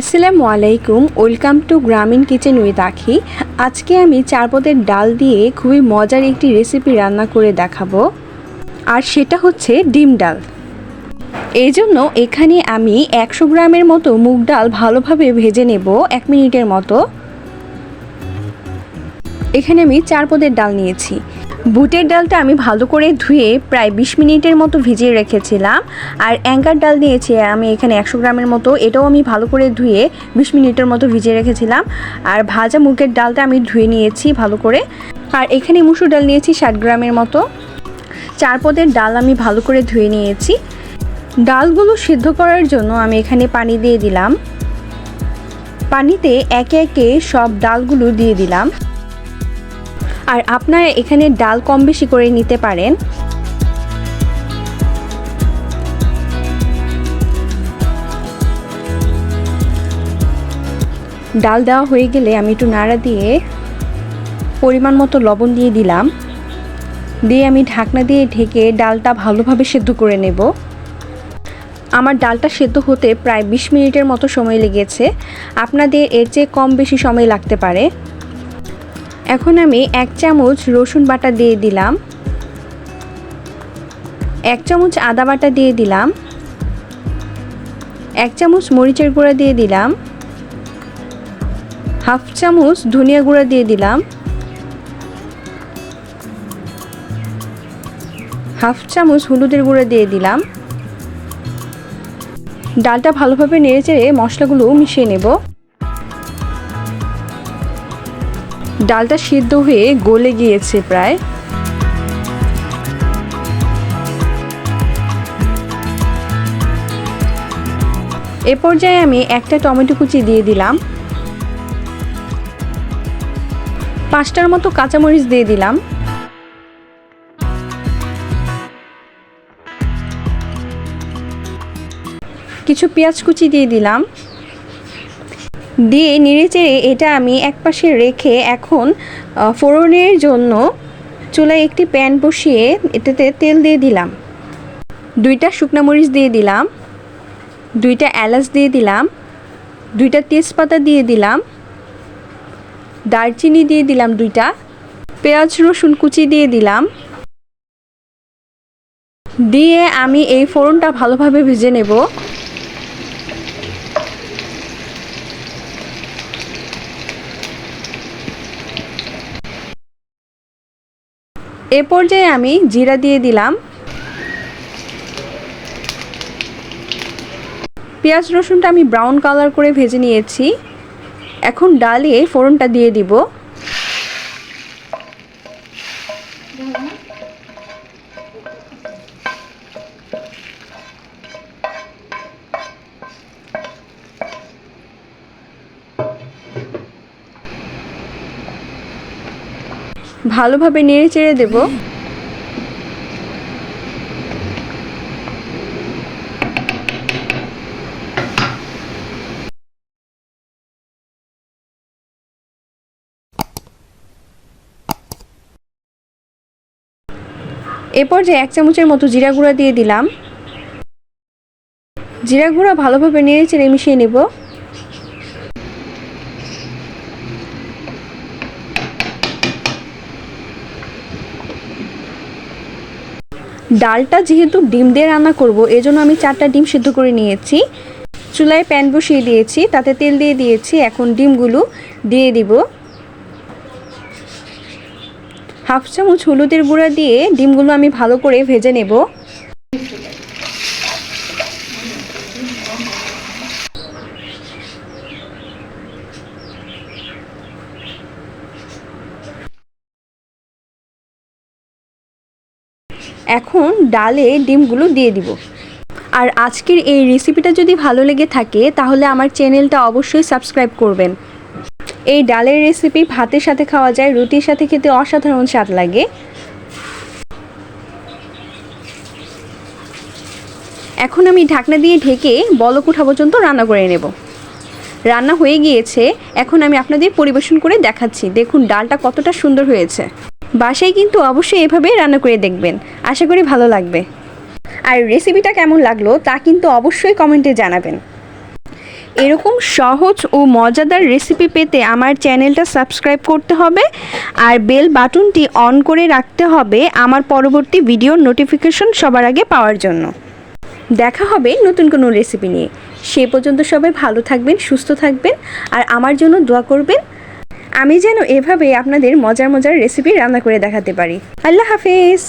আসসালামু আলাইকুম, welcome to গ্রামীণ কিচেন উইথ আখি। আজকে আমি 4 পদের ডাল দিয়ে খুবই মজার একটি রেসিপি রান্না করে দেখাবো, আর সেটা হচ্ছে ডিম ডাল। এই জন্য এখানে আমি 100 গ্রামের মতো মুগ ডাল ভালোভাবে ভেজে নেব 1 মিনিটের মতো। এখানে আমি 4 পদের ডাল নিয়েছি। বুটের ডালটা আমি ভালো করে ধুয়ে প্রায় 20 মিনিটের মতো ভিজিয়ে রেখেছিলাম। আর অ্যাঙ্কার ডাল নিয়েছি আমি এখানে 100 গ্রামের মতো, এটাও আমি ভালো করে ধুয়ে 20 মিনিটের মতো ভিজিয়ে রেখেছিলাম। আর ভাজা মুগের ডালটা আমি ধুয়ে নিয়েছি ভালো করে। আর এখানে মুসুর ডাল নিয়েছি 60 গ্রামের মতো। 4 পদের ডাল আমি ভালো করে ধুয়ে নিয়েছি। ডালগুলো সিদ্ধ করার জন্য আমি এখানে পানি দিয়ে দিলাম। পানিতে একে একে সব ডালগুলো দিয়ে দিলাম। আর আপনারা এখানে ডাল কম বেশি করে নিতে পারেন। ডাল দেওয়া হয়ে গেলে আমি একটু নাড়া দিয়ে পরিমাণ মতো লবণ দিয়ে দিলাম। দিয়ে আমি ঢাকনা দিয়ে ঢেকে ডালটা ভালোভাবে সেদ্ধ করে নেব। আমার ডালটা সেদ্ধ হতে প্রায় 20 মিনিটের মতো সময় লেগেছে। আপনাদের এর চেয়ে কম বেশি সময় লাগতে পারে। এখন আমি 1 চামচ রসুন বাটা দিয়ে দিলাম, 1 চামচ আদা বাটা দিয়ে দিলাম, 1 চামচ মরিচের গুঁড়া দিয়ে দিলাম, হাফ চামচ ধনিয়া গুঁড়া দিয়ে দিলাম, হাফ চামচ হলুদের গুঁড়া দিয়ে দিলাম। ডালটা ভালোভাবে নেড়েচেড়ে মশলাগুলো মিশিয়ে নেব। ডালটা সিদ্ধ হয়ে গলে গিয়েছে প্রায়। এ পর্যায়ে আমি একটা টমেটো কুচি দিয়ে দিলাম, 5টার মতো কাঁচামরিচ দিয়ে দিলাম, কিছু পেঁয়াজ কুচি দিয়ে দিলাম। দিয়ে নেড়েচেড়ে এটা আমি একপাশে রেখে এখন ফোড়নের জন্য চুলায় একটি প্যান বসিয়ে এটাতে তেল দিয়ে দিলাম। 2টা শুকনো মরিচ দিয়ে দিলাম, 2টা এলাচ দিয়ে দিলাম, 2টা তেজপাতা দিয়ে দিলাম, দারচিনি দিয়ে দিলাম 2টা, পেঁয়াজ রসুন কুচি দিয়ে দিলাম। দিয়ে আমি এই ফোড়নটা ভালোভাবে ভেজে নেব। এ পর্যায়ে আমি জিরা দিয়ে দিলাম। পেঁয়াজ রসুনটা আমি ব্রাউন কালার করে ভেজে নিয়েছি। এখন ডালে ফোড়নটা দিয়ে দিব। ভালোভাবে নেড়ে চেড়ে দেব। এরপর যে 1 চামচের মতো জিরা গুঁড়া দিয়ে দিলাম। জিরা গুঁড়া ভালোভাবে নেড়ে চেড়ে মিশিয়ে নেব। ডালটা যেহেতু ডিম দিয়ে রান্না করব, এজন্য আমি 4টা ডিম সিদ্ধ করে নিয়েছি। চুলায় প্যান বসিয়ে দিয়েছি, তাতে তেল দিয়ে দিয়েছি। এখন ডিমগুলো দিয়ে দিব। হাফ চামচ হলুদের গুঁড়া দিয়ে ডিমগুলো আমি ভালো করে ভেজে নেব। এখন ডালে ডিমগুলো দিয়ে দিব। আর আজকের এই রেসিপিটা যদি ভালো লেগে থাকে তাহলে আমার চ্যানেলটা অবশ্যই সাবস্ক্রাইব করবেন। এই ডালের রেসিপি ভাতের সাথে খাওয়া যায়, রুটির সাথে খেতে অসাধারণ স্বাদ লাগে। এখন আমি ঢাকনা দিয়ে ঢেকে বলক ওঠা পর্যন্ত রান্না করে নেব। রান্না হয়ে গিয়েছে, এখন আমি আপনাদের পরিবেশন করে দেখাচ্ছি। দেখুন ডালটা কতটা সুন্দর হয়েছে। বাসায় কিন্তু অবশ্যই এভাবে রান্না করে দেখবেন, আশা করি ভালো লাগবে। আর রেসিপিটা কেমন লাগলো তা কিন্তু অবশ্যই কমেন্টে জানাবেন। এরকম সহজ ও মজাদার রেসিপি পেতে আমার চ্যানেলটা সাবস্ক্রাইব করতে হবে আর বেল বাটনটি অন করে রাখতে হবে আমার পরবর্তী ভিডিওর নোটিফিকেশন সবার আগে পাওয়ার জন্য। দেখা হবে নতুন কোনো রেসিপি নিয়ে। সে পর্যন্ত সবাই ভালো থাকবেন, সুস্থ থাকবেন আর আমার জন্য দোয়া করবেন। আমি যেন এভাবে আপনাদের মজার মজার রেসিপি রান্না করে দেখাতে পারি। আল্লাহ হাফেজ।